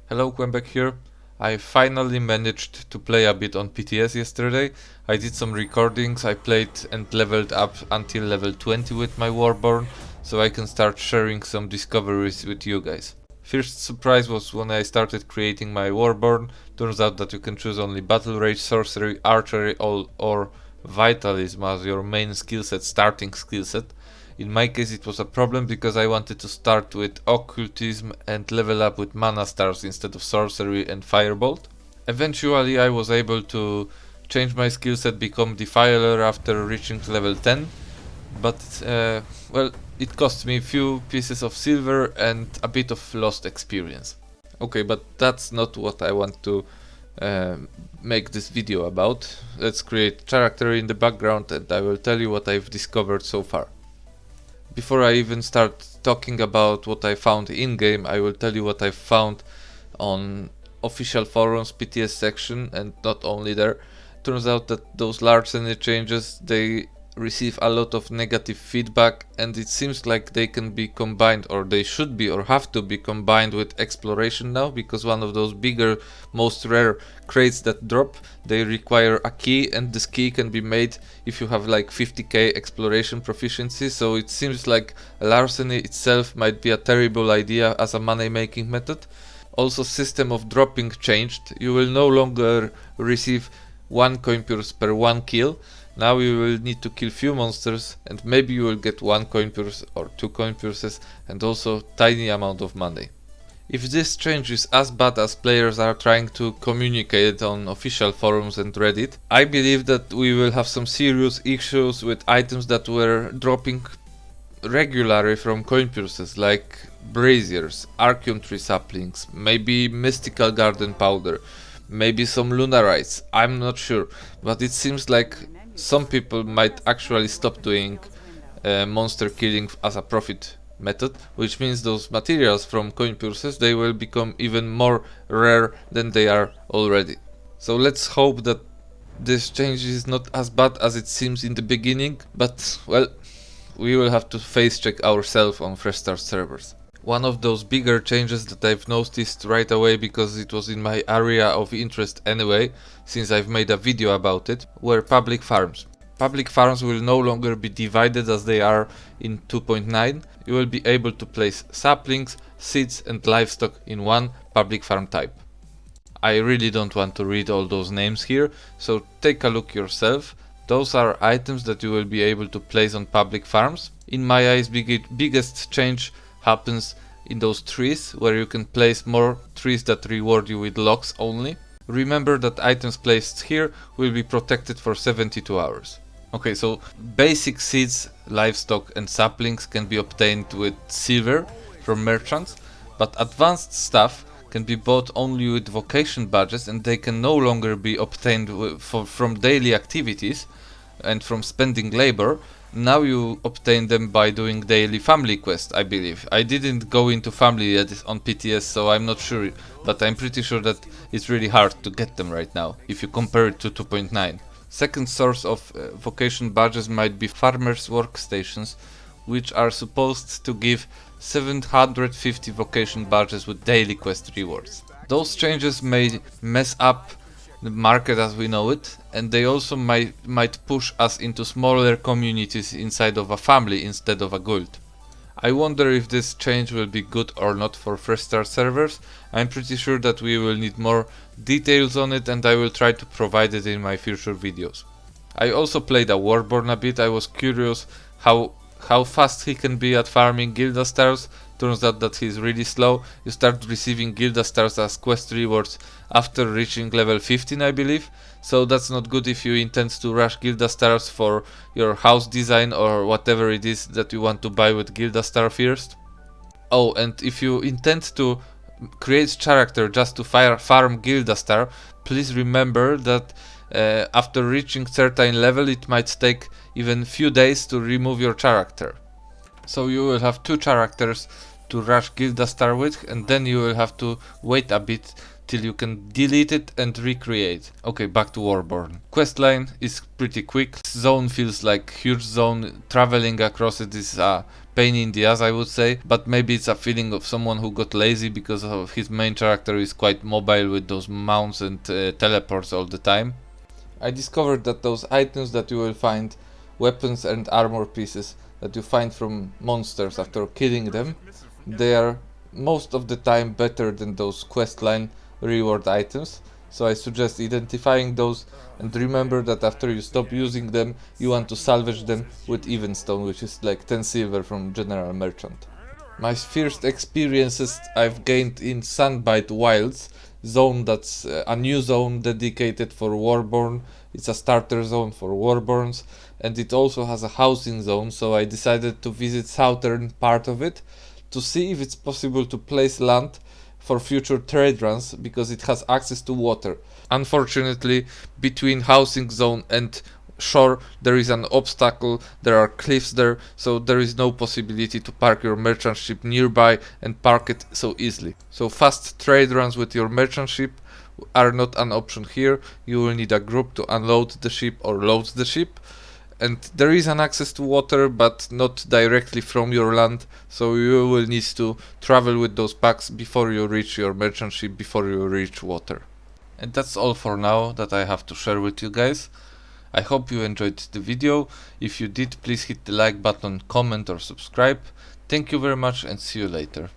Hello, Qembek here. I finally managed to play a bit on PTS yesterday. I did some recordings, I played and leveled up until level 20 with my warborn, so I can start sharing some discoveries with you guys. First surprise was when I started creating my warborn. Turns out that you can choose only battle rage, sorcery, archery, or vitalism as your main skillset, starting skillset. In my case it was a problem because I wanted to start with occultism and level up with mana stars instead of sorcery and firebolt. Eventually I was able to change my skillset, become defiler after reaching level 10, but well, it cost me a few pieces of silver and a bit of lost experience. Okay, but that's not what I want to make this video about. Let's create character in the background and I will tell you what I've discovered so far. Before I even start talking about what I found in-game, I will tell you what I found on official forums, PTS section, and not only there. Turns out that those larceny changes, they receive a lot of negative feedback, and it seems like they can be combined, or they should be or have to be combined with exploration now, because one of those bigger, most rare crates that drop, they require a key, and this key can be made if you have like 50k exploration proficiency. So it seems like larceny itself might be a terrible idea as a money making method. Also, system of dropping changed. You will no longer receive 1 coin purse per 1 kill. Now you will need to kill few monsters and maybe you will get 1 coin purse or 2 coin purses and also tiny amount of money. If this change is as bad as players are trying to communicate on official forums and Reddit, I believe that we will have some serious issues with items that were dropping regularly from coin purses, like braziers, Archeon tree saplings, maybe mystical garden powder, maybe some lunarites, I'm not sure, but it seems like some people might actually stop doing monster killing as a profit method, which means those materials from coin purses, they will become even more rare than they are already. So let's hope that this change is not as bad as it seems in the beginning, but well, we will have to face check ourselves on fresh start servers. One of those bigger changes that I've noticed right away, because it was in my area of interest anyway, since I've made a video about it, were public farms. Public farms will no longer be divided as they are in 2.9. You will be able to place saplings, seeds and livestock in one public farm type. I really don't want to read all those names here, so take a look yourself. Those are items that you will be able to place on public farms. In my eyes, biggest change happens in those trees, where you can place more trees that reward you with locks only. Remember that items placed here will be protected for 72 hours. Okay, so basic seeds, livestock and saplings can be obtained with silver from merchants, but advanced stuff can be bought only with vocation badges, and they can no longer be obtained from daily activities and from spending labor. Now you obtain them by doing daily family quests, I believe. I didn't go into family yet on PTS, so I'm not sure, but I'm pretty sure that it's really hard to get them right now, if you compare it to 2.9. Second source of vocation badges might be farmers' workstations, which are supposed to give 750 vocation badges with daily quest rewards. Those changes may mess up the market as we know it, and they also might push us into smaller communities inside of a family instead of a guild. I wonder if this change will be good or not for fresh start servers. I'm pretty sure that we will need more details on it, and I will try to provide it in my future videos. I also played a warborn a bit. I was curious how fast he can be at farming Gilda stars. Turns out that he's really slow. You start receiving Gilda stars as quest rewards after reaching level 15, I believe. So that's not good if you intend to rush Gilda stars for your house design or whatever it is that you want to buy with Gilda star first. Oh, and if you intend to create character just to farm Gilda star, please remember that after reaching certain level it might take even few days to remove your character. So you will have 2 characters to rush Gilda star with, and then you will have to wait a bit till you can delete it and recreate. Okay, back to Warborn. Questline is pretty quick. Zone feels like huge zone. Traveling across it is a pain in the ass, I would say, but maybe it's a feeling of someone who got lazy because of his main character is quite mobile with those mounts and teleports all the time. I discovered that those items that you will find, weapons and armor pieces that you find from monsters after killing them, they are most of the time better than those questline reward items. So I suggest identifying those, and remember that after you stop using them, you want to salvage them with even stone, which is like 10 silver from general merchant. My first experiences I've gained in Sandbite Wilds zone, that's a new zone dedicated for warborn. It's a starter zone for warborns, and it also has a housing zone, so I decided to visit southern part of it to see if it's possible to place land for future trade runs, because it has access to water. Unfortunately, between housing zone and shore there is an obstacle, there are cliffs there, so there is no possibility to park your merchant ship nearby and park it so easily. So fast trade runs with your merchant ship are not an option here. You will need a group to unload the ship or load the ship, and there is an access to water but not directly from your land, so you will need to travel with those packs before you reach your merchant ship, before you reach water. And that's all for now that I have to share with you guys. I hope you enjoyed the video. If you did, please hit the like button, comment or subscribe. Thank you very much and see you later.